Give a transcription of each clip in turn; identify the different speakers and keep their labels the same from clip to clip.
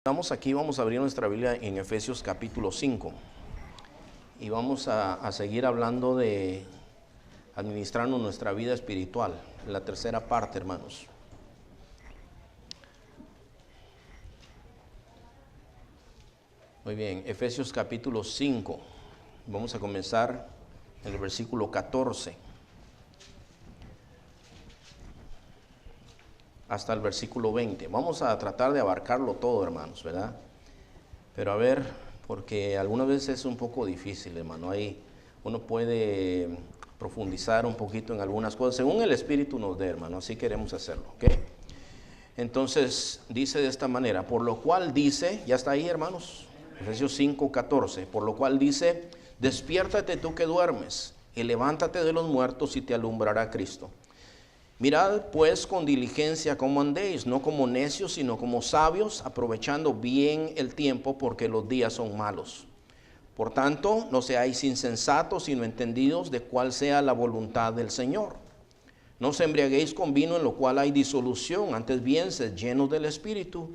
Speaker 1: Estamos aquí, vamos a abrir nuestra Biblia en Efesios capítulo 5 y vamos a seguir hablando de administrando nuestra vida espiritual, la tercera parte, hermanos. Muy bien, Efesios capítulo 5, vamos a comenzar en el versículo 14 hasta el versículo 20. Vamos a tratar de abarcarlo todo, hermanos, ¿verdad? Pero a ver, porque algunas veces es un poco difícil, hermano. Ahí uno puede profundizar un poquito en algunas cosas, según el Espíritu nos dé, hermano. Así queremos hacerlo, ¿ok? Entonces, dice de esta manera, por lo cual dice, ya está ahí, hermanos, Efesios 5:14, por lo cual dice, despiértate tú que duermes, y levántate de los muertos y te alumbrará Cristo. Mirad pues con diligencia cómo andéis, no como necios, sino como sabios, aprovechando bien el tiempo, porque los días son malos. Por tanto, no seáis insensatos, sino entendidos de cuál sea la voluntad del Señor. No os embriaguéis con vino, en lo cual hay disolución, antes bien sed llenos del Espíritu,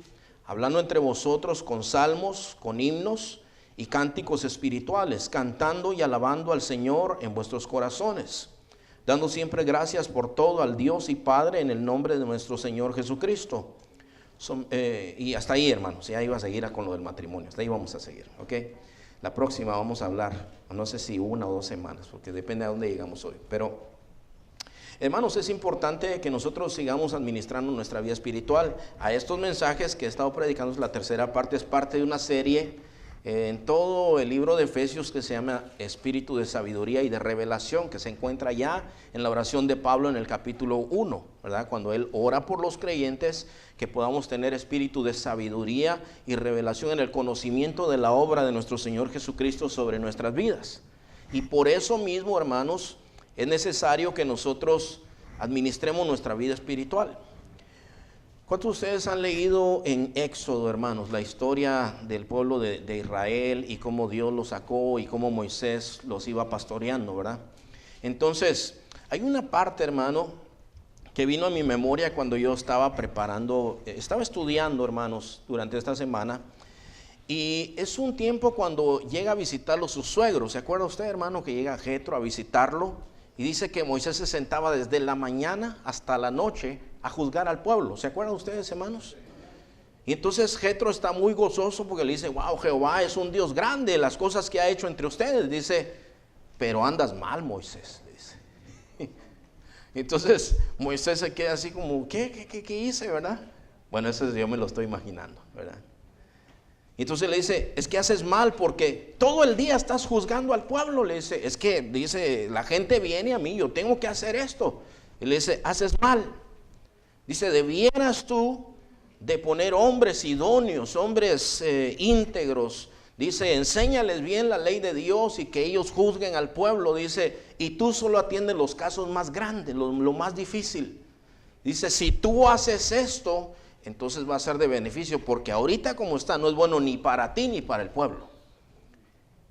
Speaker 1: hablando entre vosotros con salmos, con himnos y cánticos espirituales, cantando y alabando al Señor en vuestros corazones, dando siempre gracias por todo al Dios y Padre en el nombre de nuestro Señor Jesucristo. Y hasta ahí, hermanos, ya iba a seguir con lo del matrimonio, hasta ahí vamos a seguir, ¿ok? La próxima vamos a hablar, no sé si 1 o 2 semanas, porque depende de dónde llegamos hoy. Pero, hermanos, es importante que nosotros sigamos administrando nuestra vida espiritual. A estos mensajes que he estado predicando, la tercera parte es parte de una serie en todo el libro de Efesios que se llama Espíritu de Sabiduría y de Revelación, que se encuentra ya en la oración de Pablo en el capítulo 1, ¿verdad? Cuando él ora por los creyentes, que podamos tener espíritu de sabiduría y revelación en el conocimiento de la obra de nuestro Señor Jesucristo sobre nuestras vidas. Y por eso mismo, hermanos, es necesario que nosotros administremos nuestra vida espiritual. ¿Cuántos de ustedes han leído en Éxodo, hermanos, la historia del pueblo de Israel y cómo Dios los sacó y cómo Moisés los iba pastoreando, verdad? Entonces, hay una parte, hermano, que vino a mi memoria cuando yo estaba estudiando, hermanos, durante esta semana. Y es un tiempo cuando llega a visitarlo sus suegros. ¿Se acuerda usted, hermano, que llega Jetro a visitarlo? Y dice que Moisés se sentaba desde la mañana hasta la noche a juzgar al pueblo. ¿Se acuerdan ustedes, hermanos? Y entonces Jetro está muy gozoso porque le dice, wow, Jehová es un Dios grande, las cosas que ha hecho entre ustedes. Dice, pero andas mal, Moisés, dice. Entonces Moisés se queda así como, ¿qué hice, verdad? Bueno, eso yo me lo estoy imaginando, ¿verdad? Y entonces le dice, es que haces mal porque todo el día estás juzgando al pueblo. Le dice, es que, dice, la gente viene a mí, yo tengo que hacer esto. Y le dice, haces mal. Dice, debieras tú de poner hombres idóneos, hombres íntegros. Dice, enséñales bien la ley de Dios y que ellos juzguen al pueblo. Dice, y tú solo atiendes los casos más grandes, lo más difícil. Dice, si tú haces esto, entonces va a ser de beneficio, porque ahorita como está no es bueno ni para ti ni para el pueblo.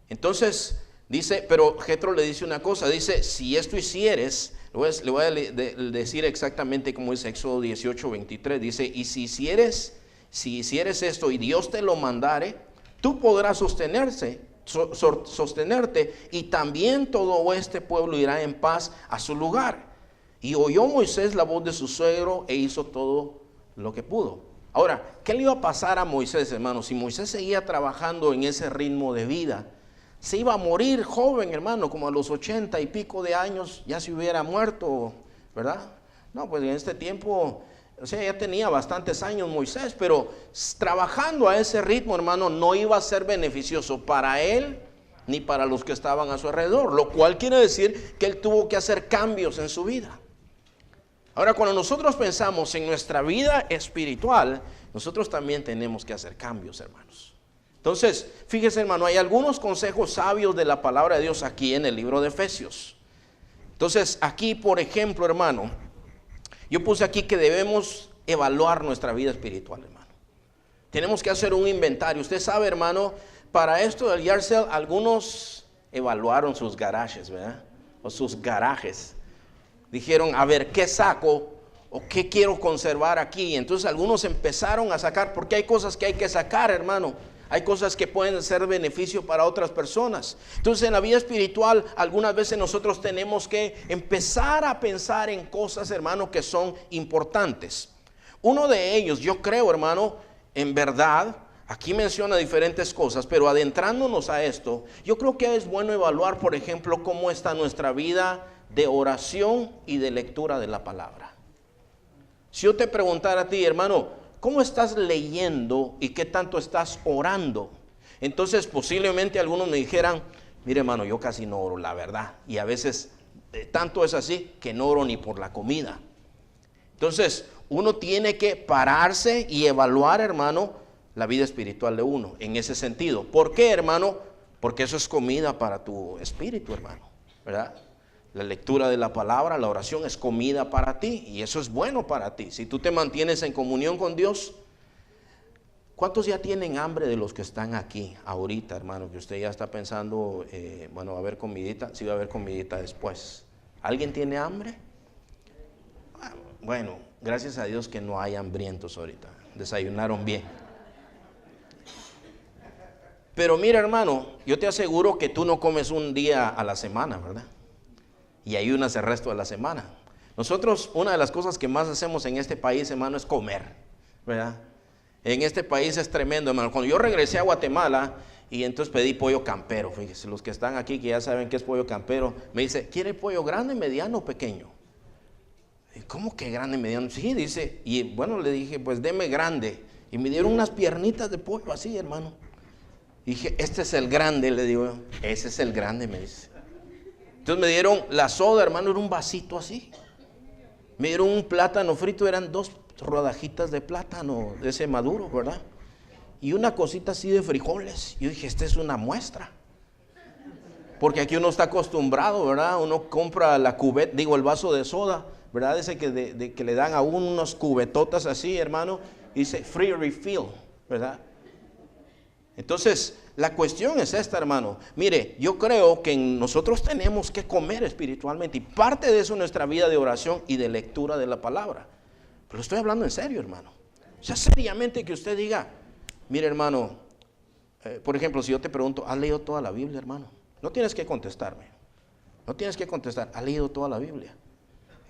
Speaker 1: Entonces dice, pero Jetro le dice una cosa, dice, si esto hicieres, le voy a decir exactamente como dice Éxodo 18:23, dice, y si hicieres esto y Dios te lo mandare, tú podrás sostenerte y también todo este pueblo irá en paz a su lugar. Y oyó Moisés la voz de su suegro e hizo todo lo que pudo. Ahora, ¿qué le iba a pasar a Moisés, hermano? Si Moisés seguía trabajando en ese ritmo de vida, se iba a morir joven, hermano, como a los 80 y pico de años, ya se hubiera muerto, ¿verdad? No, pues en este tiempo, o sea, ya tenía bastantes años Moisés, pero trabajando a ese ritmo, hermano, no iba a ser beneficioso para él ni para los que estaban a su alrededor, lo cual quiere decir que él tuvo que hacer cambios en su vida. Ahora, cuando nosotros pensamos en nuestra vida espiritual, nosotros también tenemos que hacer cambios, hermanos. Entonces, fíjese, hermano, hay algunos consejos sabios de la palabra de Dios aquí en el libro de Efesios. Entonces, aquí, por ejemplo, hermano, yo puse aquí que debemos evaluar nuestra vida espiritual, hermano. Tenemos que hacer un inventario. Usted sabe, hermano, para esto del yard sale, algunos evaluaron sus garajes, ¿verdad? O sus garajes. Dijeron, a ver, ¿qué saco ¿O qué quiero conservar aquí? Entonces algunos empezaron a sacar, porque hay cosas que hay que sacar, hermano. Hay cosas que pueden ser beneficio para otras personas. Entonces en la vida espiritual algunas veces nosotros tenemos que empezar a pensar en cosas, hermano, que son importantes. Uno de ellos, yo creo, hermano, en verdad, aquí menciona diferentes cosas, pero adentrándonos a esto, yo creo que es bueno evaluar, por ejemplo, cómo está nuestra vida de oración y de lectura de la palabra. Si yo te preguntara a ti, hermano, ¿cómo estás leyendo y qué tanto estás orando? Entonces posiblemente algunos me dijeran, mire hermano, yo casi no oro, la verdad. Y a veces tanto es así que no oro ni por la comida. Entonces uno tiene que pararse y evaluar, hermano, la vida espiritual de uno en ese sentido. ¿Por qué, hermano? Porque eso es comida para tu espíritu, hermano, ¿verdad? La lectura de la palabra, la oración es comida para ti y eso es bueno para ti. Si tú te mantienes en comunión con Dios, ¿cuántos ya tienen hambre de los que están aquí ahorita, hermano? Que usted ya está pensando, bueno, va a haber comidita, sí va a haber comidita después. ¿Alguien tiene hambre? Bueno, gracias a Dios que no hay hambrientos ahorita, desayunaron bien. Pero mira, hermano, yo te aseguro que tú no comes un día a la semana, ¿verdad? Y ayunas el resto de la semana. Nosotros, una de las cosas que más hacemos en este país, hermano, es comer, ¿verdad? En este país es tremendo, hermano. Cuando yo regresé a Guatemala y entonces pedí pollo campero, fíjese, los que están aquí que ya saben qué es pollo campero, me dice, ¿quiere pollo grande, mediano o pequeño? ¿Cómo que grande, mediano? Sí, dice, y bueno, le dije, pues deme grande. Y me dieron unas piernitas de pollo así, hermano. Y dije, este es el grande, le digo, ese es el grande, me dice. Entonces me dieron la soda, hermano, era un vasito así. Me dieron un plátano frito, eran 2 rodajitas de plátano, de ese maduro, ¿verdad? Y una cosita así de frijoles. Yo dije, esta es una muestra. Porque aquí uno está acostumbrado, ¿verdad? Uno compra la cubeta, el vaso de soda, ¿verdad? Ese que le dan a uno unos cubetotas así, hermano. Y dice, free refill, ¿verdad? Entonces, la cuestión es esta, hermano. Mire, yo creo que nosotros tenemos que comer espiritualmente y parte de eso es nuestra vida de oración y de lectura de la palabra. Pero estoy hablando en serio, hermano. O sea, seriamente que usted diga, mire, hermano, por ejemplo, si yo te pregunto, ¿has leído toda la Biblia, hermano? No tienes que contestarme. No tienes que contestar, ¿has leído toda la Biblia?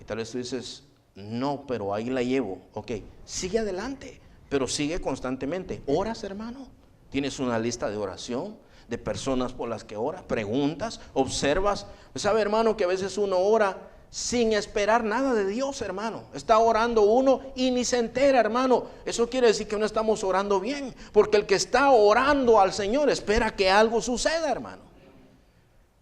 Speaker 1: Y tal vez tú dices, no, pero ahí la llevo. Ok, sigue adelante, pero sigue constantemente. ¿Oras, hermano? ¿Tienes una lista de oración de personas por las que ora? ¿Preguntas? ¿Observas? ¿Sabe, hermano, que a veces uno ora sin esperar nada de Dios, hermano? Está orando uno y ni se entera, hermano. Eso quiere decir que no estamos orando bien, porque el que está orando al Señor espera que algo suceda, hermano.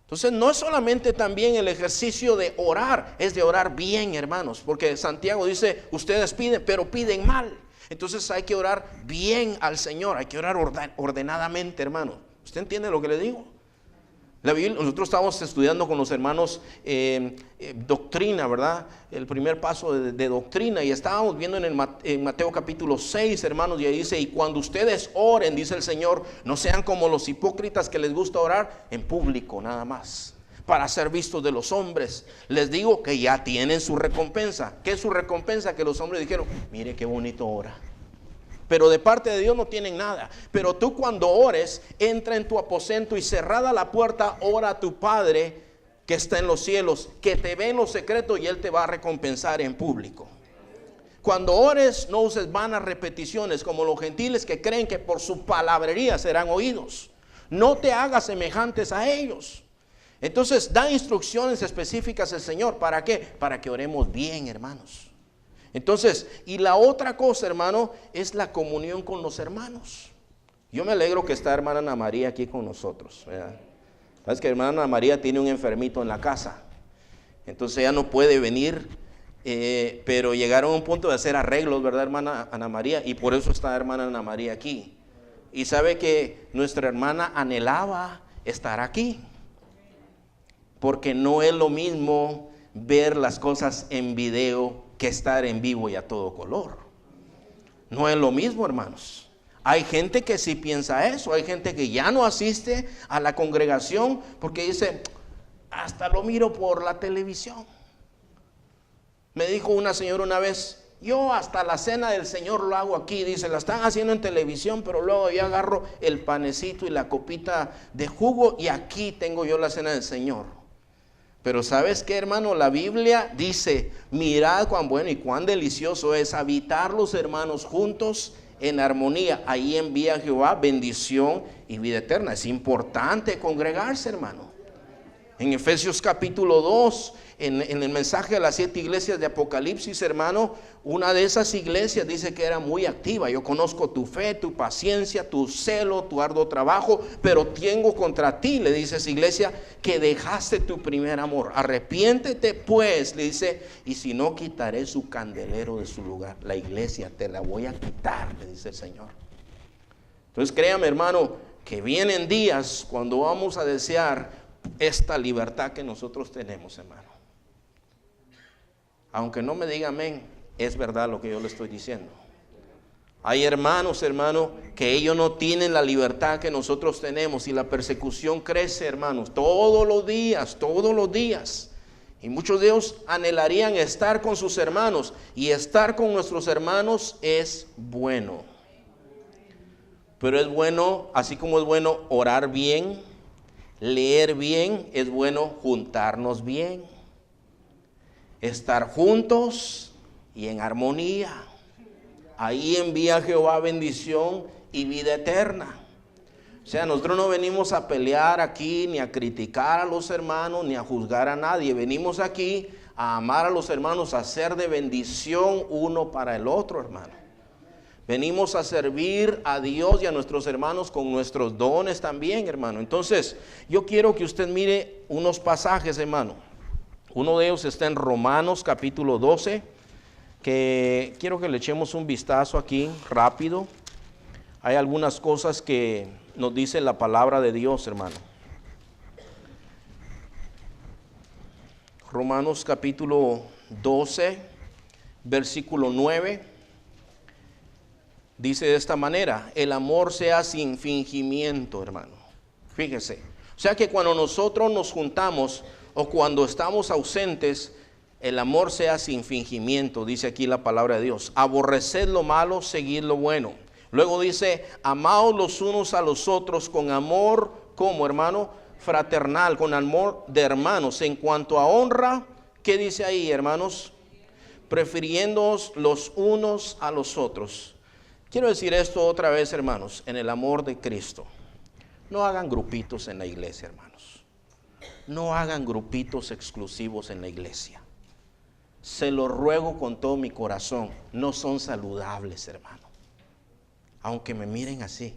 Speaker 1: Entonces no es solamente también el ejercicio de orar, es de orar bien, hermanos, porque Santiago dice, ustedes piden, pero piden mal. Entonces hay que orar bien al Señor, hay que orar ordenadamente, hermano. ¿Usted entiende lo que le digo? La Biblia, nosotros estábamos estudiando con los hermanos doctrina, ¿verdad? El primer paso de doctrina, y estábamos viendo en Mateo capítulo 6, hermanos, y ahí dice, y cuando ustedes oren, dice el Señor, no sean como los hipócritas que les gusta orar en público nada más, para ser vistos de los hombres. Les digo que ya tienen su recompensa. ¿Qué es su recompensa? Que los hombres dijeron, mire qué bonito ora. Pero de parte de Dios no tienen nada. Pero tú cuando ores, entra en tu aposento y cerrada la puerta, ora a tu Padre que está en los cielos, que te ve en lo secreto y Él te va a recompensar en público. Cuando ores, no uses vanas repeticiones como los gentiles que creen que por su palabrería serán oídos. No te hagas semejantes a ellos. Entonces da instrucciones específicas el Señor. ¿Para qué? Para que oremos bien, hermanos. Entonces, y la otra cosa, hermano, es la comunión con los hermanos. Yo me alegro que está hermana Ana María aquí con nosotros, ¿verdad? Sabes que hermana Ana María tiene un enfermito en la casa. Entonces ella no puede venir, pero llegaron a un punto de hacer arreglos, ¿verdad, hermana Ana María? Y por eso está hermana Ana María aquí. Y sabe que nuestra hermana anhelaba estar aquí. Porque no es lo mismo ver las cosas en video que estar en vivo y a todo color. No es lo mismo, hermanos. Hay gente que sí piensa eso. Hay gente que ya no asiste a la congregación porque dice, hasta lo miro por la televisión. Me dijo una señora una vez, yo hasta la cena del Señor lo hago aquí. Dice, la están haciendo en televisión, pero luego yo agarro el panecito y la copita de jugo y aquí tengo yo la cena del Señor. Pero ¿sabes qué, hermano? La Biblia dice, mirad cuán bueno y cuán delicioso es habitar los hermanos juntos en armonía. Ahí envía Jehová bendición y vida eterna. Es importante congregarse, hermano. En Efesios capítulo 2, en el mensaje a las 7 iglesias de Apocalipsis, hermano, una de esas iglesias dice que era muy activa. Yo conozco tu fe, tu paciencia, tu celo, tu arduo trabajo, pero tengo contra ti, le dice esa iglesia, que dejaste tu primer amor. Arrepiéntete pues, le dice, y si no, quitaré su candelero de su lugar. La iglesia te la voy a quitar, le dice el Señor. Entonces créame, hermano, que vienen días cuando vamos a desear esta libertad que nosotros tenemos, hermano. Aunque no me diga amén, es verdad lo que yo le estoy diciendo. Hay hermanos, que ellos no tienen la libertad que nosotros tenemos y la persecución crece, hermanos, todos los días. Y muchos de ellos anhelarían estar con sus hermanos, y estar con nuestros hermanos es bueno. Pero es bueno, así como es bueno orar bien, leer bien, es bueno juntarnos bien. Estar juntos y en armonía. Ahí envía Jehová bendición y vida eterna. O sea, nosotros no venimos a pelear aquí, ni a criticar a los hermanos, ni a juzgar a nadie. Venimos aquí a amar a los hermanos, a ser de bendición uno para el otro, hermano. Venimos a servir a Dios y a nuestros hermanos con nuestros dones también, hermano. Entonces, yo quiero que usted mire unos pasajes, hermano. Uno de ellos está en Romanos capítulo 12, que quiero que le echemos un vistazo aquí rápido. Hay algunas cosas que nos dice la palabra de Dios, hermano. Romanos capítulo 12, versículo 9, dice de esta manera: el amor sea sin fingimiento, hermano. Fíjese, o sea que cuando nosotros nos juntamos o cuando estamos ausentes, el amor sea sin fingimiento, dice aquí la palabra de Dios. Aborreced lo malo, seguid lo bueno. Luego dice, amaos los unos a los otros con amor, ¿cómo, hermano? Fraternal, con amor de hermanos. En cuanto a honra, ¿qué dice ahí, hermanos? Prefiriéndoos los unos a los otros. Quiero decir esto otra vez, hermanos, en el amor de Cristo. No hagan grupitos en la iglesia, hermanos. No hagan grupitos exclusivos en la iglesia. Se lo ruego con todo mi corazón. No son saludables, hermano. Aunque me miren así.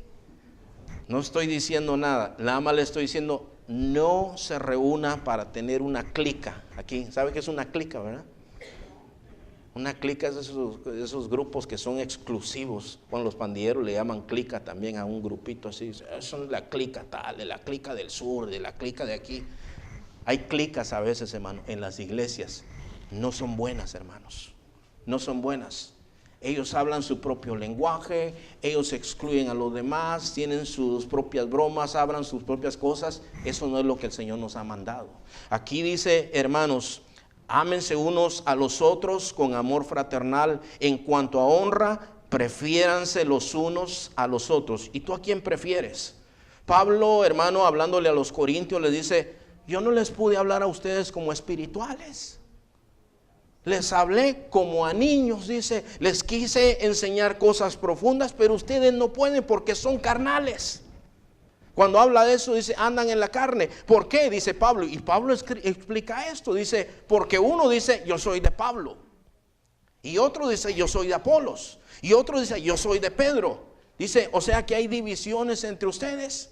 Speaker 1: No estoy diciendo nada. Nada más le estoy diciendo, no se reúna para tener una clica. Aquí, ¿sabe qué es una clica, verdad? Una clica es esos grupos que son exclusivos. Con los pandilleros le llaman clica también a un grupito así. Son la clica tal, de la clica del sur, de la clica de aquí. Hay clicas a veces, hermano, en las iglesias. No son buenas, hermanos. No son buenas. Ellos hablan su propio lenguaje, ellos excluyen a los demás, tienen sus propias bromas, hablan sus propias cosas. Eso no es lo que el Señor nos ha mandado. Aquí dice, hermanos, ámense unos a los otros con amor fraternal. En cuanto a honra, prefiéranse los unos a los otros. ¿Y tú a quién prefieres? Pablo, hermano, hablándole a los corintios, les dice, yo no les pude hablar a ustedes como espirituales. Les hablé como a niños, dice. Les quise enseñar cosas profundas, pero ustedes no pueden porque son carnales. Cuando habla de eso, dice, andan en la carne. ¿Por qué? Dice Pablo. Y Pablo explica esto. Dice, porque uno dice, yo soy de Pablo. Y otro dice, yo soy de Apolos. Y otro dice, yo soy de Pedro. Dice, o sea que hay divisiones entre ustedes.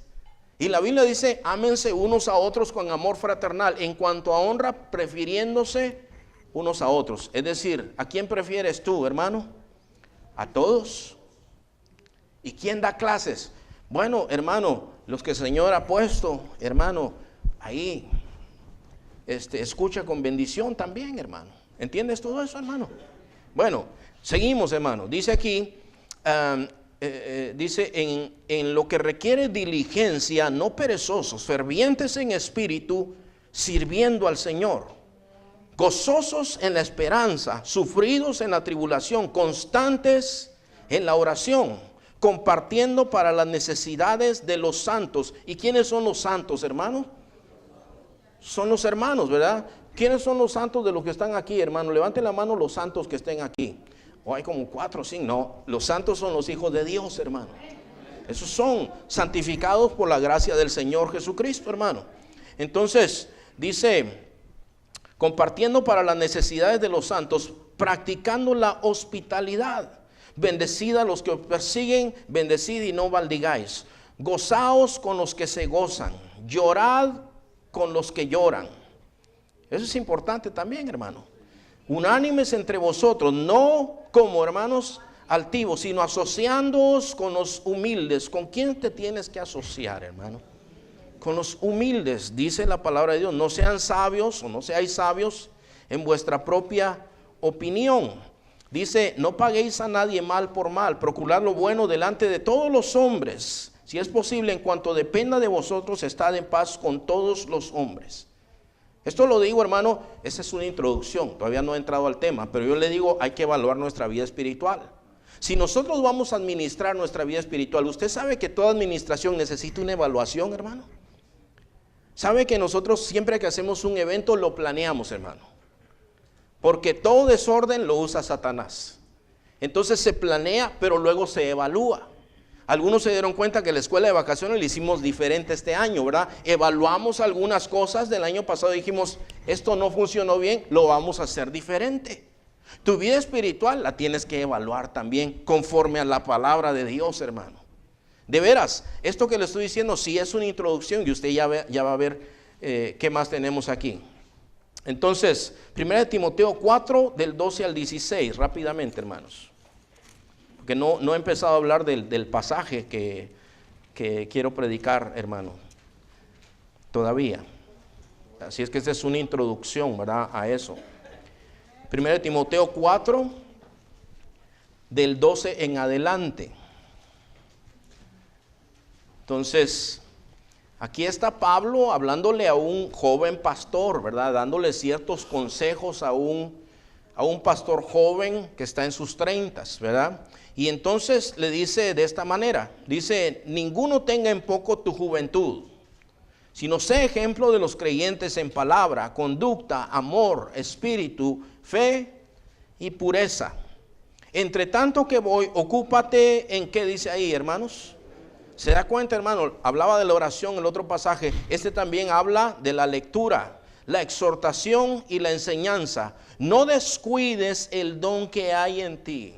Speaker 1: Y la Biblia dice, ámense unos a otros con amor fraternal. En cuanto a honra, prefiriéndose unos a otros. Es decir, ¿a quién prefieres tú, hermano? A todos. ¿Y quién da clases? Bueno, hermano, los que el Señor ha puesto, hermano, ahí, escucha con bendición también, hermano. ¿Entiendes todo eso, hermano? Bueno, seguimos, hermano. Dice aquí, dice, en lo que requiere diligencia, no perezosos, fervientes en espíritu, sirviendo al Señor. gozosos en la esperanza, sufridos en la tribulación, constantes en la oración, compartiendo para las necesidades de los santos. ¿Y quiénes son los santos, hermano? Son los hermanos, ¿verdad? ¿Quiénes son los santos de los que están aquí, hermano? Levanten la mano los santos que estén aquí. O hay como 4 o 5, no. Los santos son los hijos de Dios, hermano. Esos son santificados por la gracia del Señor Jesucristo, hermano. Entonces, dice, compartiendo para las necesidades de los santos, practicando la hospitalidad. Bendecid a los que os persiguen, bendecid y no maldigáis. Gozaos con los que se gozan, llorad con los que lloran. Eso es importante también, hermano. Unánimes entre vosotros, no como hermanos altivos, sino asociándoos con los humildes. ¿Con quién te tienes que asociar, hermano? Con los humildes, dice la palabra de Dios. No sean sabios o no seáis sabios en vuestra propia opinión. Dice, no paguéis a nadie mal por mal, procurad lo bueno delante de todos los hombres. Si es posible, en cuanto dependa de vosotros, estad en paz con todos los hombres. Esto lo digo, hermano, esa es una introducción, todavía no he entrado al tema, pero yo le digo, hay que evaluar nuestra vida espiritual. Si nosotros vamos a administrar nuestra vida espiritual, usted sabe que toda administración necesita una evaluación, hermano. Sabe que nosotros siempre que hacemos un evento lo planeamos, hermano. Porque todo desorden lo usa Satanás. Entonces se planea, pero luego se evalúa. Algunos se dieron cuenta que la escuela de vacaciones la hicimos diferente este año, ¿verdad? Evaluamos algunas cosas del año pasado y dijimos, esto no funcionó bien, lo vamos a hacer diferente. Tu vida espiritual la tienes que evaluar también conforme a la palabra de Dios, hermano. De veras, esto que le estoy diciendo sí es una introducción y usted ya va a ver qué más tenemos aquí. Entonces, 1 Timoteo 4, del 12 al 16, rápidamente, hermanos. Porque no he empezado a hablar del pasaje que quiero predicar, hermano, todavía. Así es que esta es una introducción, ¿verdad?, a eso. 1 Timoteo 4, del 12 en adelante. Entonces, aquí está Pablo hablándole a un joven pastor, ¿verdad? Dándole ciertos consejos a un pastor joven que está en sus 30s, ¿verdad? Y entonces le dice de esta manera, dice, ninguno tenga en poco tu juventud, sino sé ejemplo de los creyentes en palabra, conducta, amor, espíritu, fe y pureza. Entre tanto que voy, ocúpate en qué dice ahí, hermanos. ¿Se da cuenta, hermano? Hablaba de la oración, el otro pasaje. Este también habla de la lectura, la exhortación y la enseñanza. No descuides el don que hay en ti.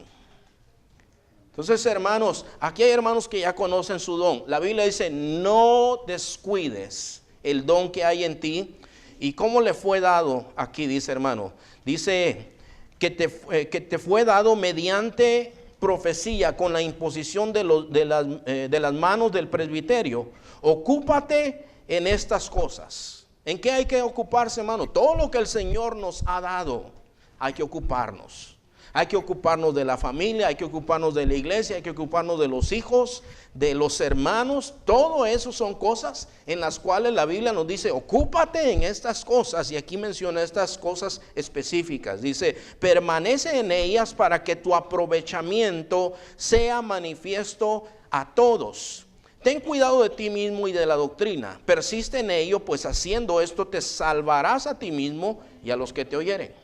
Speaker 1: Entonces, hermanos, aquí hay hermanos que ya conocen su don. La Biblia dice, no descuides el don que hay en ti. ¿Y cómo le fue dado aquí? Dice, hermano. Dice que te fue dado mediante profecía con la imposición de las manos del presbiterio. Ocúpate en estas cosas. ¿En qué hay que ocuparse, hermano? Todo lo que el Señor nos ha dado, hay que ocuparnos. Hay que ocuparnos de la familia, hay que ocuparnos de la iglesia, hay que ocuparnos de los hijos, de los hermanos. Todo eso son cosas en las cuales la Biblia nos dice, ocúpate en estas cosas. Y aquí menciona estas cosas específicas. Dice, permanece en ellas para que tu aprovechamiento sea manifiesto a todos. Ten cuidado de ti mismo y de la doctrina. Persiste en ello, pues haciendo esto te salvarás a ti mismo y a los que te oyeren.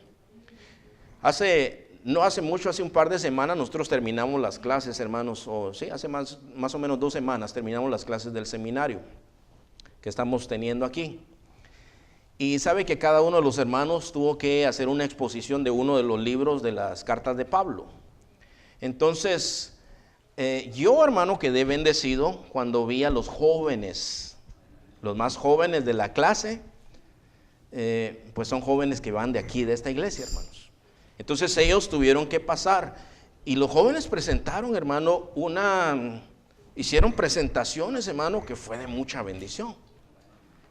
Speaker 1: No hace mucho, hace un par de semanas nosotros terminamos las clases, hermanos, hace más o menos 2 semanas terminamos las clases del seminario que estamos teniendo aquí. Y sabe que cada uno de los hermanos tuvo que hacer una exposición de uno de los libros de las cartas de Pablo. Entonces, yo, hermano, quedé bendecido cuando vi a los jóvenes, los más jóvenes de la clase, pues son jóvenes que van de aquí, de esta iglesia, hermanos. Entonces ellos tuvieron que pasar y los jóvenes presentaron, hermano, hicieron presentaciones, hermano, que fue de mucha bendición.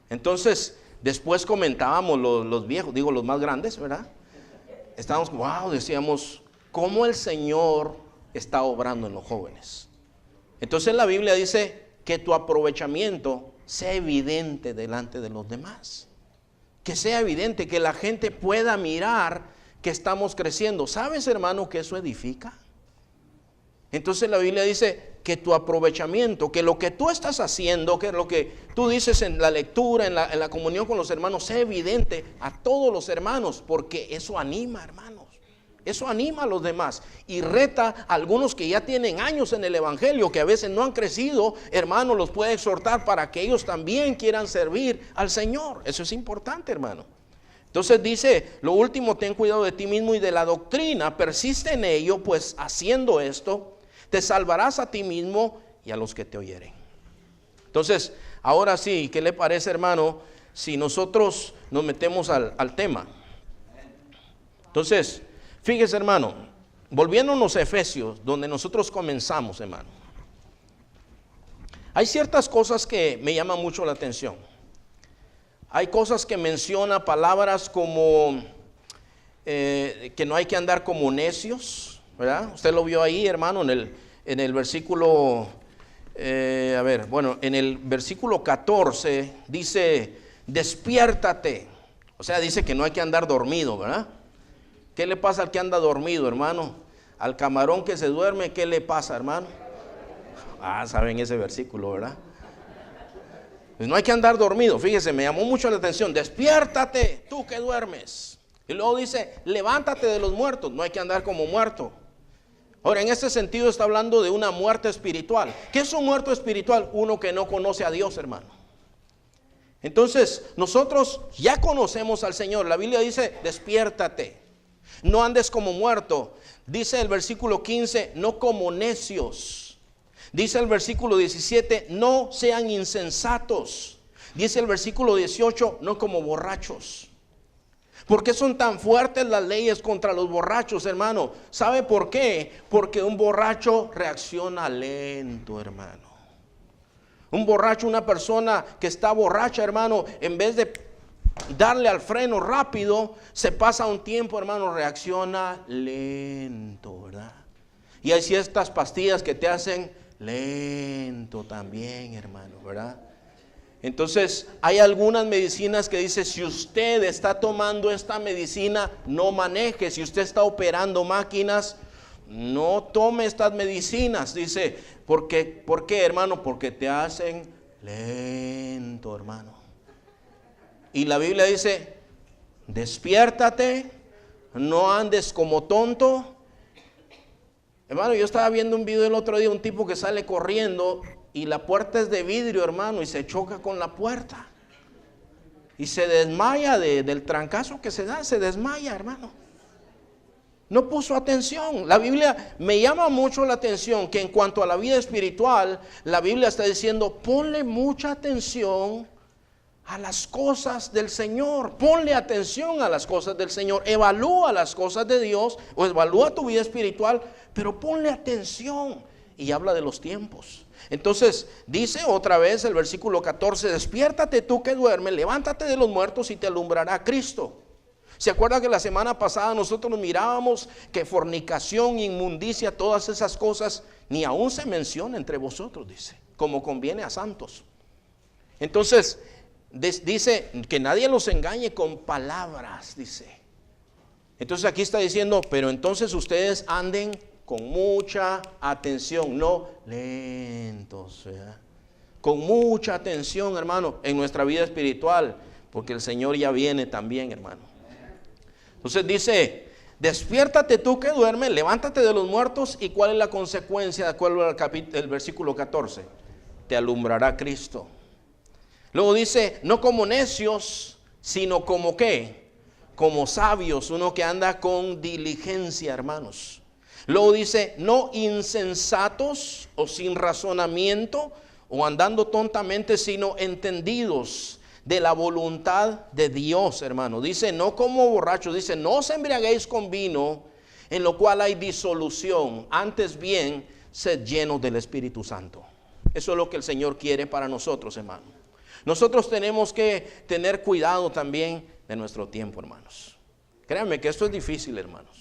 Speaker 1: Entonces después comentábamos los viejos, digo los más grandes, ¿verdad? Estábamos, wow, decíamos, cómo el Señor está obrando en los jóvenes. Entonces la Biblia dice que tu aprovechamiento sea evidente delante de los demás. que sea evidente, que la gente pueda mirar que estamos creciendo. ¿Sabes, hermano, que eso edifica? Entonces la Biblia dice que tu aprovechamiento, que lo que tú estás haciendo, que lo que tú dices en la lectura, en la comunión con los hermanos, sea evidente a todos los hermanos, porque eso anima, hermanos. Eso anima a los demás y reta a algunos que ya tienen años en el evangelio, que a veces no han crecido, hermano, los puede exhortar para que ellos también quieran servir al Señor. Eso es importante, hermano. Entonces dice, lo último, ten cuidado de ti mismo y de la doctrina, persiste en ello, pues haciendo esto, te salvarás a ti mismo y a los que te oyeren. Entonces, ahora sí, ¿qué le parece, hermano, si nosotros nos metemos al tema? Entonces, fíjese, hermano, volviéndonos a Efesios, donde nosotros comenzamos, hermano. Hay ciertas cosas que me llaman mucho la atención. Hay cosas que menciona palabras como que no hay que andar como necios, ¿verdad? Usted lo vio ahí, hermano, en el versículo, en el versículo 14 dice, despiértate. O sea, dice que no hay que andar dormido, ¿verdad? ¿Qué le pasa al que anda dormido, hermano? Al camarón que se duerme, ¿qué le pasa, hermano? Saben ese versículo, ¿verdad? Pues no hay que andar dormido. Fíjese, me llamó mucho la atención. Despiértate, tú que duermes. Y luego dice, levántate de los muertos. No hay que andar como muerto. Ahora, en este sentido está hablando de una muerte espiritual. ¿Qué es un muerto espiritual? Uno que no conoce a Dios, hermano. Entonces, nosotros ya conocemos al Señor. La Biblia dice, despiértate. No andes como muerto. Dice el versículo 15, no como necios. Dice el versículo 17, no sean insensatos. Dice el versículo 18, no como borrachos. ¿Por qué son tan fuertes las leyes contra los borrachos, hermano? ¿Sabe por qué? Porque un borracho reacciona lento, hermano. Un borracho, una persona que está borracha, hermano, en vez de darle al freno rápido, se pasa un tiempo, hermano, reacciona lento, ¿verdad? Y hay ciertas pastillas que te hacen lento también, hermano, ¿verdad? Entonces, hay algunas medicinas que dice, si usted está tomando esta medicina, no maneje. Si usted está operando máquinas, no tome estas medicinas. Dice, ¿por qué, hermano? Porque te hacen lento, hermano. Y la Biblia dice, despiértate, no andes como tonto. Hermano, yo estaba viendo un video el otro día, un tipo que sale corriendo y la puerta es de vidrio, hermano, y se choca con la puerta. Y se desmaya del trancazo que se da, se desmaya, hermano. No puso atención. La Biblia me llama mucho la atención que en cuanto a la vida espiritual, la Biblia está diciendo, ponle mucha atención a las cosas del Señor. Ponle atención a las cosas del Señor. Evalúa las cosas de Dios o evalúa tu vida espiritual, pero ponle atención. Y habla de los tiempos. Entonces dice otra vez el versículo 14, despiértate tú que duermes, levántate de los muertos y te alumbrará Cristo. ¿Se acuerda que la semana pasada nosotros nos mirábamos que fornicación, inmundicia, todas esas cosas ni aún se menciona entre vosotros, dice, como conviene a santos? Entonces dice que nadie los engañe con palabras, dice. Entonces aquí está diciendo, pero entonces ustedes anden con mucha atención, no lentos, ¿verdad? Con mucha atención, hermano, en nuestra vida espiritual, porque el Señor ya viene también, hermano. Entonces dice, despiértate tú que duermes, levántate de los muertos. ¿Y cuál es la consecuencia de acuerdo al versículo 14? Te alumbrará Cristo. Luego dice, no como necios, sino como ¿qué? Como sabios, uno que anda con diligencia, hermanos. Luego dice, no insensatos o sin razonamiento o andando tontamente, sino entendidos de la voluntad de Dios, hermano. Dice, no como borrachos, dice, no os embriaguéis con vino, en lo cual hay disolución, antes bien, sed llenos del Espíritu Santo. Eso es lo que el Señor quiere para nosotros, hermano. Nosotros tenemos que tener cuidado también de nuestro tiempo, hermanos. Créanme que esto es difícil, hermanos.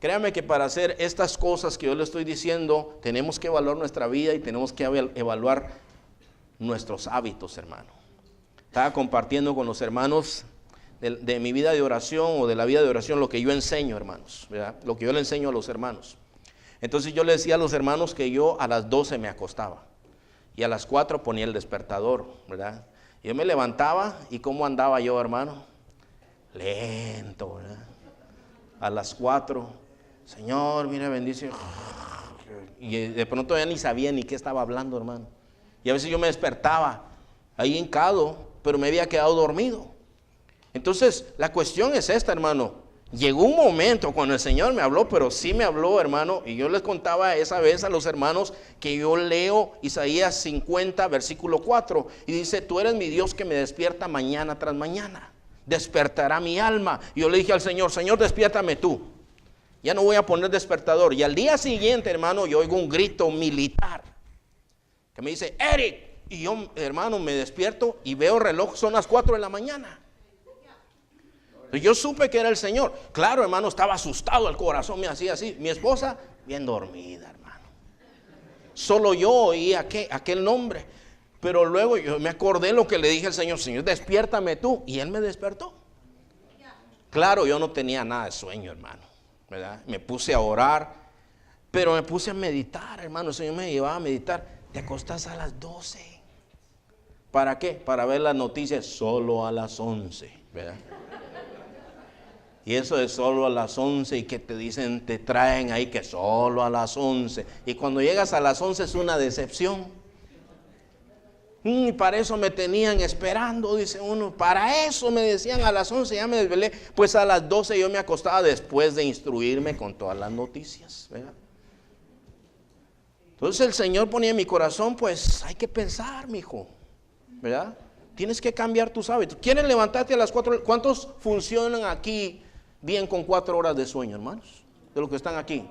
Speaker 1: Créanme que para hacer estas cosas que yo le estoy diciendo, tenemos que evaluar nuestra vida y tenemos que evaluar nuestros hábitos, hermano. Estaba compartiendo con los hermanos de mi vida de oración o de la vida de oración lo que yo enseño, hermanos, ¿verdad? Lo que yo le enseño a los hermanos. Entonces yo le decía a los hermanos que yo a las 12 me acostaba y a las 4 ponía el despertador, ¿verdad? Yo me levantaba y ¿cómo andaba yo, hermano? Lento, ¿verdad? A las 4, Señor, mira, bendice. Y de pronto ya ni sabía ni qué estaba hablando, hermano. Y a veces yo me despertaba ahí hincado, pero me había quedado dormido. Entonces la cuestión es esta, hermano. Llegó un momento cuando el Señor me habló, pero sí me habló, hermano, y yo les contaba esa vez a los hermanos que yo leo Isaías 50, versículo 4, y dice, tú eres mi Dios que me despierta mañana tras mañana, despertará mi alma. Y yo le dije al Señor, Señor, despiértame tú, ya no voy a poner despertador. Y al día siguiente, hermano, yo oigo un grito militar que me dice, Eric, y yo, hermano, me despierto y veo el reloj, son las 4 de la mañana. Yo supe que era el Señor. Claro, hermano, estaba asustado, el corazón me hacía así. Mi esposa, bien dormida, hermano. Solo yo oí aquel nombre. Pero luego yo me acordé lo que le dije al Señor, Señor, despiértame tú. Y Él me despertó. Claro, yo no tenía nada de sueño, hermano, ¿verdad? Me puse a orar, pero me puse a meditar, hermano. El Señor me llevaba a meditar. Te acostás a las 12. ¿Para qué? Para ver las noticias solo a las 11, ¿verdad? Y eso de solo a las 11 y que te dicen, te traen ahí que solo a las 11. Y cuando llegas a las 11 es una decepción. Y para eso me tenían esperando, dice uno. Para eso me decían a las 11, ya me desvelé. Pues a las 12 yo me acostaba después de instruirme con todas las noticias, ¿verdad? Entonces el Señor ponía en mi corazón, pues hay que pensar, mijo, ¿verdad? Tienes que cambiar tus hábitos. ¿Quieren levantarte a las 4? ¿Cuántos funcionan aquí bien con 4 horas de sueño, hermanos? De los que están aquí.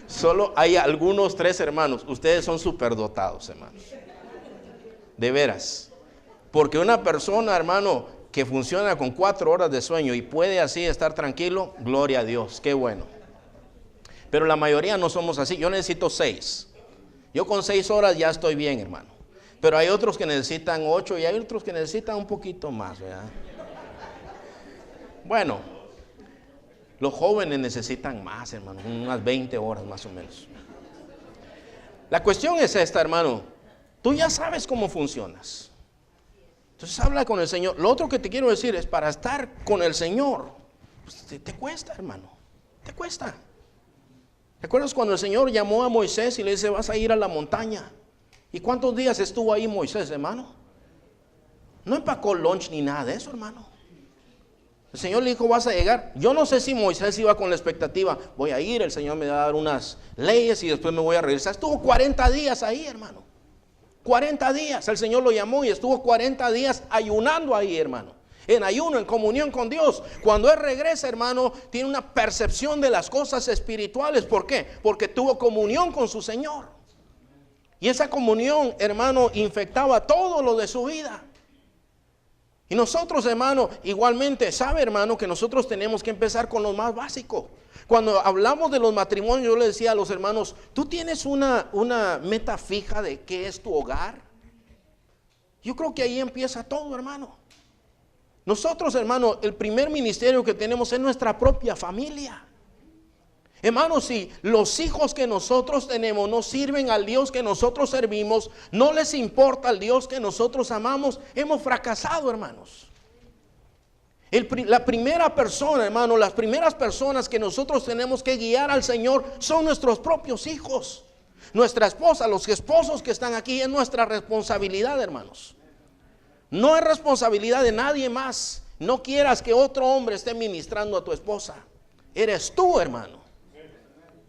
Speaker 1: Solo hay algunos 3 hermanos. Ustedes son superdotados, hermanos. De veras. Porque una persona, hermano, que funciona con 4 horas de sueño y puede así estar tranquilo, gloria a Dios, qué bueno. Pero la mayoría no somos así. Yo necesito 6. Yo con 6 horas ya estoy bien, hermano. Pero hay otros que necesitan 8 y hay otros que necesitan un poquito más, ¿verdad? Bueno, los jóvenes necesitan más, hermano, unas 20 horas más o menos. La cuestión es esta, hermano. Tú ya sabes cómo funcionas. Entonces habla con el Señor. Lo otro que te quiero decir es, para estar con el Señor, pues te cuesta, hermano. Te cuesta. ¿Recuerdas cuando el Señor llamó a Moisés y le dice, vas a ir a la montaña? ¿Y cuántos días estuvo ahí Moisés, hermano? No empacó lunch ni nada de eso, hermano. El Señor le dijo, vas a llegar. Yo no sé si Moisés iba con la expectativa, voy a ir, el Señor me va a dar unas leyes y después me voy a regresar. Estuvo 40 días ahí, hermano. 40 días. El Señor lo llamó y estuvo 40 días ayunando ahí, hermano. En ayuno, en comunión con Dios. Cuando Él regresa, hermano, tiene una percepción de las cosas espirituales. ¿Por qué? Porque tuvo comunión con su Señor. Y esa comunión, hermano, infectaba todo lo de su vida. Y nosotros, hermano, igualmente, sabe, hermano, que nosotros tenemos que empezar con lo más básico. Cuando hablamos de los matrimonios, yo le decía a los hermanos, ¿tú tienes una meta fija de qué es tu hogar? Yo creo que ahí empieza todo, hermano. Nosotros, hermano, el primer ministerio que tenemos es nuestra propia familia. Hermano, si los hijos que nosotros tenemos no sirven al Dios que nosotros servimos, no les importa al Dios que nosotros amamos, hemos fracasado, hermanos. La primera persona, hermano, las primeras personas que nosotros tenemos que guiar al Señor son nuestros propios hijos. Nuestra esposa, los esposos que están aquí, es nuestra responsabilidad, hermanos. No es responsabilidad de nadie más. No quieras que otro hombre esté ministrando a tu esposa. Eres tú, hermano.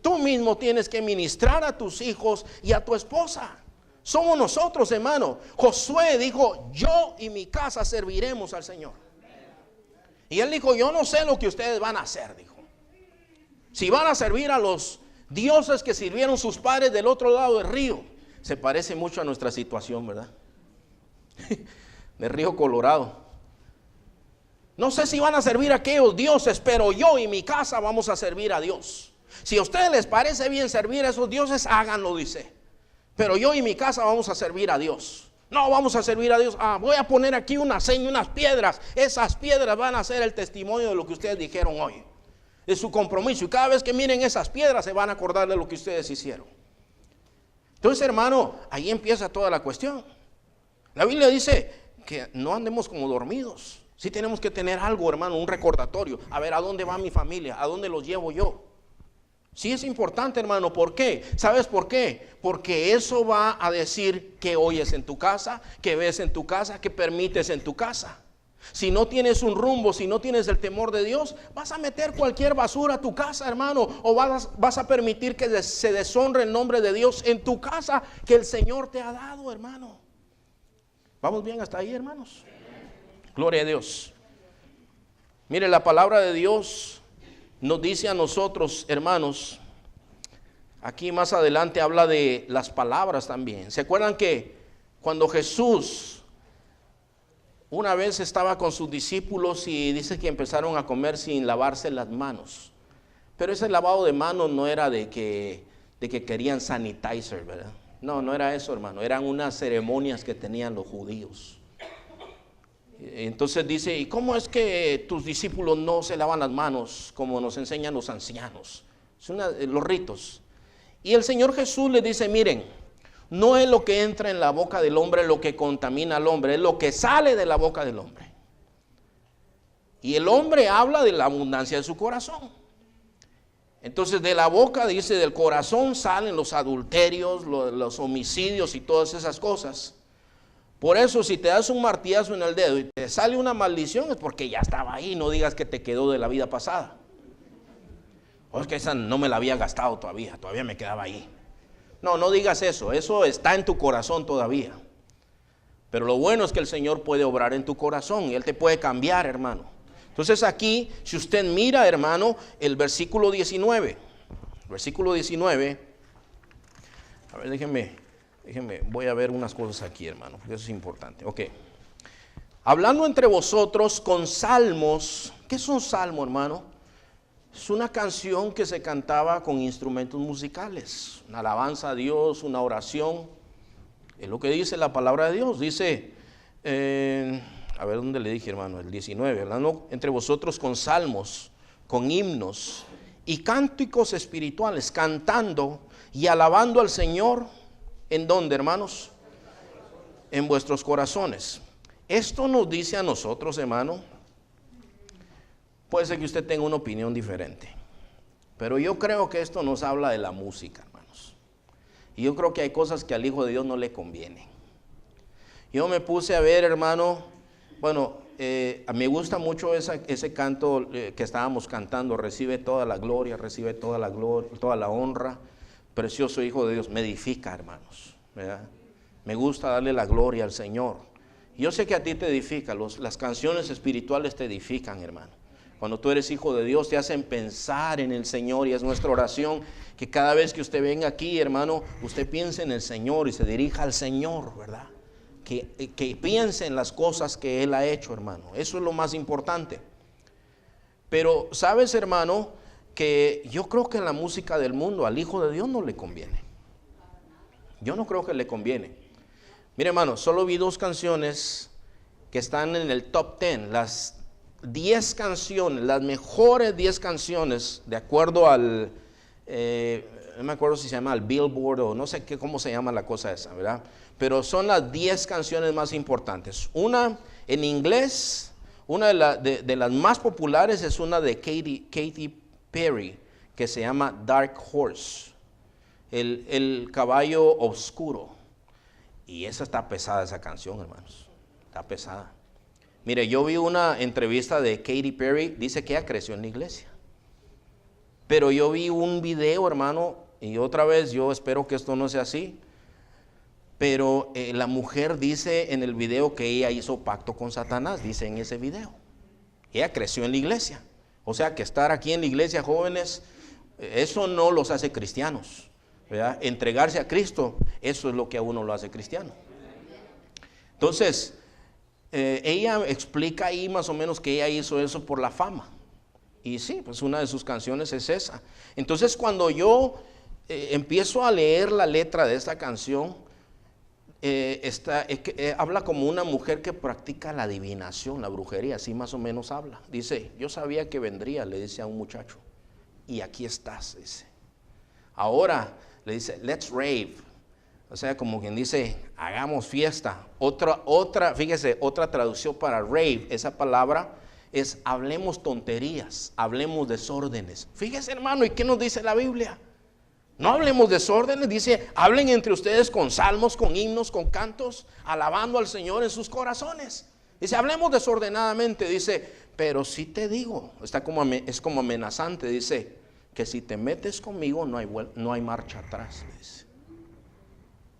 Speaker 1: Tú mismo tienes que ministrar a tus hijos y a tu esposa. Somos nosotros, hermano. Josué dijo, yo y mi casa serviremos al Señor. Y él dijo, yo no sé lo que ustedes van a hacer, dijo. Si van a servir a los dioses que sirvieron sus padres del otro lado del río. Se parece mucho a nuestra situación, ¿verdad? Del río Colorado. No sé si van a servir a aquellos dioses, pero yo y mi casa vamos a servir a Dios. Si a ustedes les parece bien servir a esos dioses, háganlo, dice. pero yo y mi casa vamos a servir a Dios. No, vamos a servir a Dios. Voy a poner aquí una seña, unas piedras. Esas piedras van a ser el testimonio de lo que ustedes dijeron hoy, de su compromiso. Y cada vez que miren esas piedras se van a acordar de lo que ustedes hicieron. Entonces, hermano, ahí empieza toda la cuestión. La Biblia dice que no andemos como dormidos. Sí tenemos que tener algo, hermano, un recordatorio. A ver, ¿a dónde va mi familia? ¿A dónde los llevo yo? Sí es importante, hermano. ¿Por qué? ¿Sabes por qué? Porque eso va a decir qué oyes en tu casa, qué ves en tu casa, qué permites en tu casa. Si no tienes un rumbo, si no tienes el temor de Dios, vas a meter cualquier basura a tu casa, hermano, o vas a permitir que se deshonre el nombre de Dios en tu casa que el Señor te ha dado, hermano. ¿Vamos bien hasta ahí, hermanos? Gloria a Dios. Mire, la palabra de Dios nos dice a nosotros, hermanos, aquí más adelante habla de las palabras también. ¿Se acuerdan que cuando Jesús una vez estaba con sus discípulos y dice que empezaron a comer sin lavarse las manos? Pero ese lavado de manos no era de que querían sanitizer, ¿verdad? No era eso, hermano. Eran unas ceremonias que tenían los judíos. Entonces dice, ¿y cómo es que tus discípulos no se lavan las manos como nos enseñan los ancianos? Son los ritos. Y el Señor Jesús les dice, miren, no es lo que entra en la boca del hombre lo que contamina al hombre, es lo que sale de la boca del hombre. Y el hombre habla de la abundancia de su corazón. Entonces de la boca, dice, del corazón salen los adulterios, los homicidios y todas esas cosas. Por eso si te das un martillazo en el dedo y te sale una maldición es porque ya estaba ahí. No digas que te quedó de la vida pasada. O es que esa no me la había gastado todavía me quedaba ahí. No digas eso. Eso está en tu corazón todavía. Pero lo bueno es que el Señor puede obrar en tu corazón y Él te puede cambiar, hermano. Entonces aquí, si usted mira, hermano, el versículo 19. Versículo 19. A ver, déjenme, voy a ver unas cosas aquí, hermano, porque eso es importante. Ok. Hablando entre vosotros con salmos. ¿Qué es un salmo, hermano? Es una canción que se cantaba con instrumentos musicales. Una alabanza a Dios, una oración. Es lo que dice la palabra de Dios. Dice, a ver dónde le dije, hermano, el 19. Hablando entre vosotros con salmos, con himnos y cánticos espirituales, cantando y alabando al Señor. ¿En dónde, hermanos? En vuestros corazones. Esto nos dice a nosotros, hermano. Puede ser que usted tenga una opinión diferente, pero yo creo que esto nos habla de la música, hermanos. Y yo creo que hay cosas que al Hijo de Dios no le convienen. Yo me puse a ver, hermano, bueno, me gusta mucho ese canto que estábamos cantando. Recibe toda la gloria, toda la honra. Precioso Hijo de Dios, me edifica, hermanos, ¿verdad? Me gusta darle la gloria al Señor. Yo sé que a ti te edifica, las canciones espirituales te edifican, hermano. Cuando tú eres hijo de Dios te hacen pensar en el Señor, y es nuestra oración que cada vez que usted venga aquí, hermano, usted piense en el Señor y se dirija al Señor, ¿verdad? Que piense en las cosas que Él ha hecho, hermano. Eso es lo más importante. Pero, ¿sabes, hermano? Que yo creo que la música del mundo al Hijo de Dios no le conviene. Yo no creo que le conviene. Mire, hermano, solo vi 2 canciones que están en el top 10, las 10 canciones, las mejores 10 canciones, de acuerdo al, no me acuerdo si se llama el Billboard o no sé cómo se llama la cosa esa, ¿verdad? Pero son las 10 canciones más importantes. Una en inglés, una de las más populares es una de Katy Perry, que se llama Dark Horse, el caballo oscuro. Y esa está pesada, esa canción, hermanos. Está pesada. Mire, yo vi una entrevista de Katy Perry, dice que ella creció en la iglesia. Pero yo vi un video, hermano, y otra vez yo espero que esto no sea así. Pero la mujer dice en el video que ella hizo pacto con Satanás, dice en ese video. Ella creció en la iglesia. O sea que estar aquí en la iglesia, jóvenes, eso no los hace cristianos, ¿verdad? Entregarse a Cristo, eso es lo que a uno lo hace cristiano. Entonces, ella explica ahí más o menos que ella hizo eso por la fama. Y sí, pues una de sus canciones es esa. Entonces, cuando yo empiezo a leer la letra de esta canción, habla como una mujer que practica la adivinación, la brujería, así más o menos habla. Dice, yo sabía que vendría, le dice a un muchacho, y aquí estás, dice. Ahora le dice, let's rave. O sea, como quien dice, hagamos fiesta. Fíjese, otra traducción para rave, esa palabra es hablemos tonterías, hablemos desórdenes. Fíjese, hermano, ¿y qué nos dice la Biblia? No hablemos desórdenes, dice, hablen entre ustedes con salmos, con himnos, con cantos, alabando al Señor en sus corazones. Dice, hablemos desordenadamente, dice, pero sí te digo, es como amenazante, dice, que si te metes conmigo no hay marcha atrás, dice.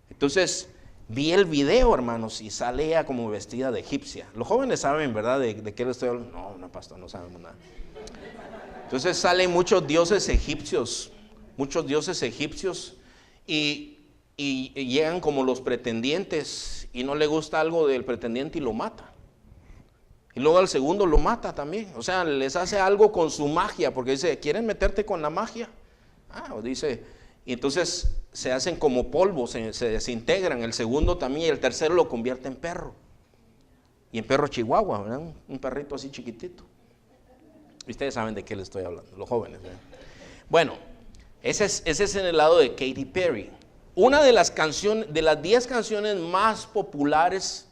Speaker 1: Entonces, vi el video, hermanos, y sale ella como vestida de egipcia. Los jóvenes saben, ¿verdad? ¿De qué le estoy hablando? No, pastor, no sabemos nada. Entonces salen muchos dioses egipcios y llegan como los pretendientes y no le gusta algo del pretendiente y lo mata. Y luego al segundo lo mata también. O sea, les hace algo con su magia, porque dice, ¿quieren meterte con la magia? Dice, y entonces se hacen como polvo, se desintegran. El segundo también, y el tercero lo convierte en perro. Y en perro chihuahua, ¿verdad? Un perrito así chiquitito. Y ustedes saben de qué les estoy hablando, los jóvenes, ¿verdad? Bueno, ese es en el lado de Katy Perry. Una de las 10 canciones más populares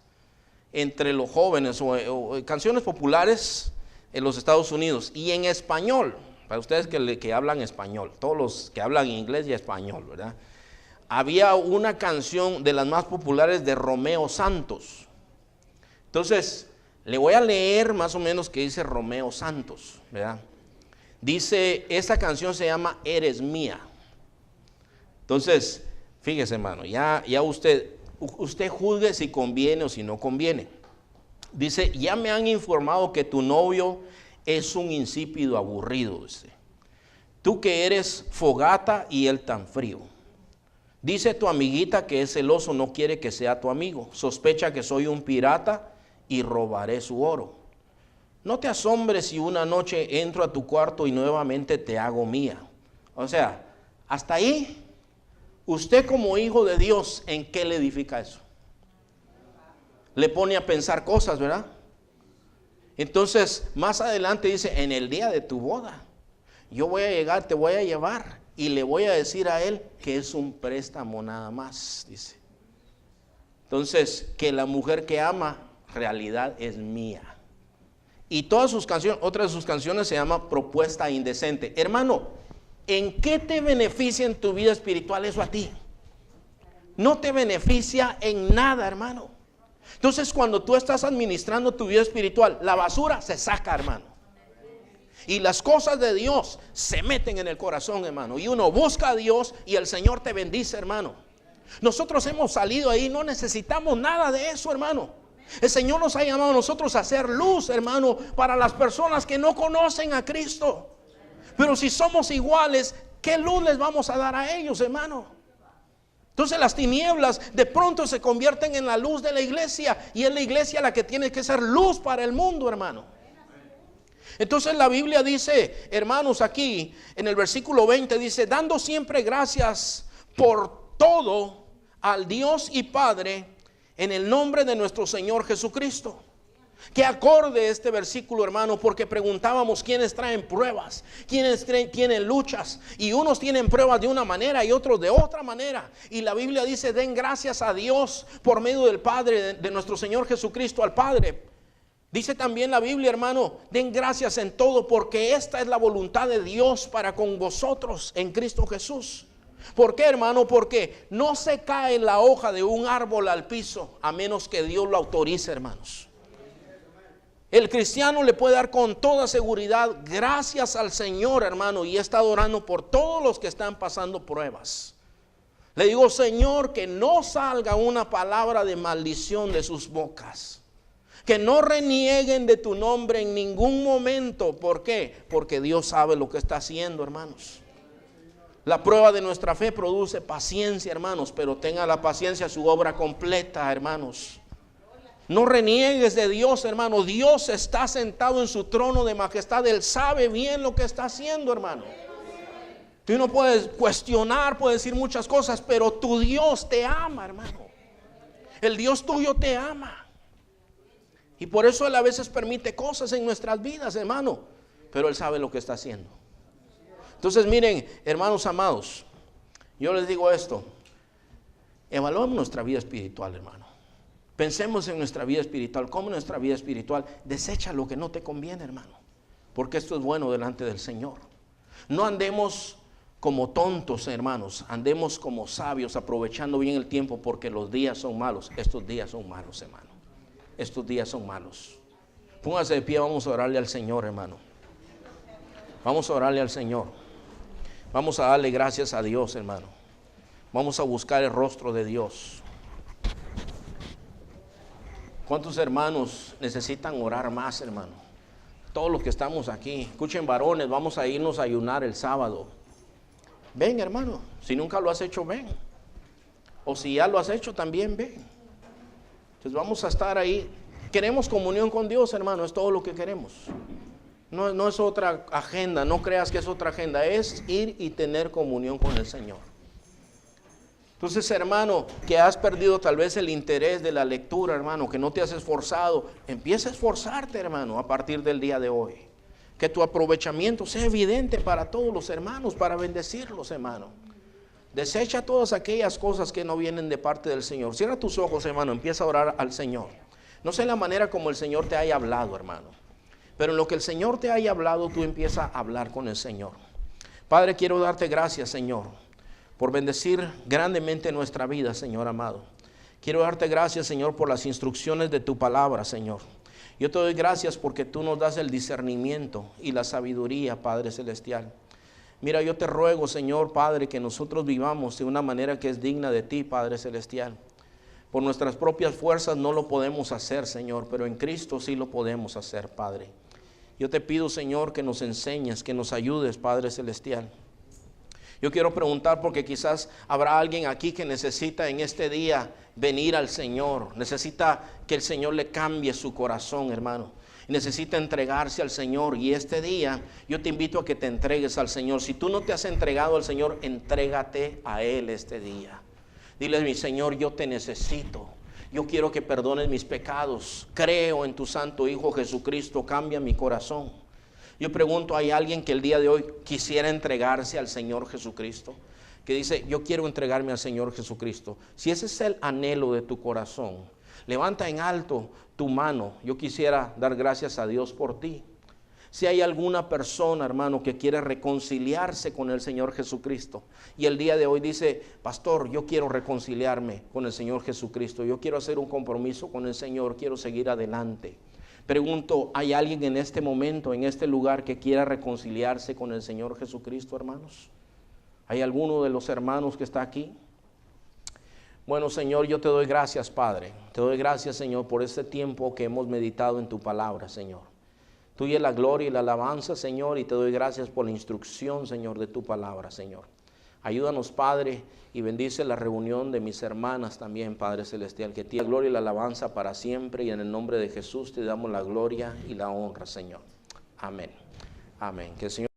Speaker 1: entre los jóvenes, o canciones populares en los Estados Unidos, y en español, para ustedes que hablan español, todos los que hablan inglés y español, ¿verdad? Había una canción de las más populares de Romeo Santos. Entonces, le voy a leer más o menos qué dice Romeo Santos, ¿verdad? Dice, esta canción se llama Eres Mía. Entonces, fíjese, hermano, ya usted juzgue si conviene o si no conviene. Dice, ya me han informado que tu novio es un insípido aburrido, dice. Tú que eres fogata y él tan frío. Dice tu amiguita que es celoso, no quiere que sea tu amigo. Sospecha que soy un pirata y robaré su oro. No te asombres si una noche entro a tu cuarto y nuevamente te hago mía. O sea, hasta ahí, usted como hijo de Dios, ¿en qué le edifica eso? Le pone a pensar cosas, ¿verdad? Entonces, más adelante dice, en el día de tu boda, yo voy a llegar, te voy a llevar y le voy a decir a él que es un préstamo nada más, dice. Entonces, que la mujer que ama, realidad es mía. Y todas sus canciones, otra de sus canciones se llama Propuesta Indecente. Hermano, ¿en qué te beneficia en tu vida espiritual eso a ti? No te beneficia en nada, hermano. Entonces, cuando tú estás administrando tu vida espiritual, la basura se saca, hermano. Y las cosas de Dios se meten en el corazón, hermano. Y uno busca a Dios y el Señor te bendice, hermano. Nosotros hemos salido ahí, no necesitamos nada de eso, hermano. El Señor nos ha llamado a nosotros a hacer luz, hermano, para las personas que no conocen a Cristo. Pero si somos iguales, ¿qué luz les vamos a dar a ellos, hermano? Entonces las tinieblas de pronto se convierten en la luz de la iglesia, y es la iglesia la que tiene que ser luz para el mundo, hermano. Entonces la Biblia dice, hermanos, aquí en el versículo 20 dice, dando siempre gracias por todo al Dios y Padre en el nombre de nuestro Señor Jesucristo. Que acorde este versículo, hermano, porque preguntábamos quiénes traen pruebas, quiénes tienen luchas, y unos tienen pruebas de una manera y otros de otra manera. Y la Biblia dice, den gracias a Dios por medio del Padre, de nuestro Señor Jesucristo, al Padre. Dice también la Biblia, hermano, den gracias en todo, porque esta es la voluntad de Dios para con vosotros en Cristo Jesús. ¿Por qué, hermano? Porque no se cae la hoja de un árbol al piso a menos que Dios lo autorice, hermanos. El cristiano le puede dar con toda seguridad gracias al Señor, hermano, y está orando por todos los que están pasando pruebas. Le digo, Señor, que no salga una palabra de maldición de sus bocas. Que no renieguen de tu nombre en ningún momento. ¿Por qué? Porque Dios sabe lo que está haciendo, hermanos. La prueba de nuestra fe produce paciencia, hermanos, pero tenga la paciencia su obra completa, hermanos. No reniegues de Dios, hermano. Dios está sentado en su trono de majestad. Él sabe bien lo que está haciendo, hermano. Tú no puedes cuestionar, puedes decir muchas cosas, pero tu Dios te ama, hermano. El Dios tuyo te ama. Y por eso Él a veces permite cosas en nuestras vidas, hermano. Pero Él sabe lo que está haciendo. Entonces miren, hermanos amados, yo les digo esto. Evaluemos nuestra vida espiritual, hermano. Pensemos en nuestra vida espiritual. ¿Cómo nuestra vida espiritual? Desecha lo que no te conviene, hermano. Porque esto es bueno delante del Señor. No andemos como tontos, hermanos. Andemos como sabios, aprovechando bien el tiempo, porque los días son malos. Estos días son malos, hermano. Estos días son malos. Póngase de pie, vamos a orarle al Señor, hermano. Vamos a orarle al Señor. Vamos a darle gracias a Dios, hermano. Vamos a buscar el rostro de Dios. ¿Cuántos hermanos necesitan orar más, hermano? Todos los que estamos aquí. Escuchen, varones, vamos a irnos a ayunar el sábado. Ven, hermano. Si nunca lo has hecho, ven. O si ya lo has hecho, también ven. Entonces vamos a estar ahí. Queremos comunión con Dios, hermano. Es todo lo que queremos. No es otra agenda. No creas que es otra agenda. Es ir y tener comunión con el Señor. Entonces, hermano, que has perdido tal vez el interés de la lectura, hermano, que no te has esforzado, empieza a esforzarte, hermano, a partir del día de hoy. Que tu aprovechamiento sea evidente para todos los hermanos, para bendecirlos, hermano. Desecha todas aquellas cosas que no vienen de parte del Señor. Cierra tus ojos, hermano, empieza a orar al Señor. No sé la manera como el Señor te haya hablado, hermano, pero en lo que el Señor te haya hablado, tú empiezas a hablar con el Señor. Padre, quiero darte gracias, Señor, por bendecir grandemente nuestra vida, Señor amado. Quiero darte gracias, Señor, por las instrucciones de tu palabra, Señor. Yo te doy gracias porque tú nos das el discernimiento y la sabiduría, Padre Celestial. Mira, yo te ruego, Señor, Padre, que nosotros vivamos de una manera que es digna de ti, Padre Celestial. Por nuestras propias fuerzas no lo podemos hacer, Señor, pero en Cristo sí lo podemos hacer, Padre. Yo te pido, Señor, que nos enseñes, que nos ayudes, Padre Celestial. Yo quiero preguntar porque quizás habrá alguien aquí que necesita en este día venir al Señor. Necesita que el Señor le cambie su corazón, hermano. Necesita entregarse al Señor. Y este día yo te invito a que te entregues al Señor. Si tú no te has entregado al Señor, entrégate a Él este día. Dile, mi Señor, yo te necesito. Yo quiero que perdones mis pecados. Creo en tu Santo Hijo Jesucristo. Cambia mi corazón. Yo pregunto, ¿hay alguien que el día de hoy quisiera entregarse al Señor Jesucristo? Que dice, yo quiero entregarme al Señor Jesucristo. Si ese es el anhelo de tu corazón, levanta en alto tu mano. Yo quisiera dar gracias a Dios por ti. Si hay alguna persona, hermano, que quiere reconciliarse con el Señor Jesucristo y el día de hoy dice, pastor, yo quiero reconciliarme con el Señor Jesucristo. Yo quiero hacer un compromiso con el Señor, quiero seguir adelante. Pregunto, ¿hay alguien en este momento, en este lugar, que quiera reconciliarse con el Señor Jesucristo, hermanos? ¿Hay alguno de los hermanos que está aquí? Bueno, Señor, yo te doy gracias, Padre. Te doy gracias, Señor, por este tiempo que hemos meditado en tu palabra, Señor. Tuya es la gloria y la alabanza, Señor, y te doy gracias por la instrucción, Señor, de tu palabra, Señor. Ayúdanos, Padre, y bendice la reunión de mis hermanas también, Padre Celestial, que tiene la gloria y la alabanza para siempre, y en el nombre de Jesús te damos la gloria y la honra, Señor. Amén. Amén. Que el Señor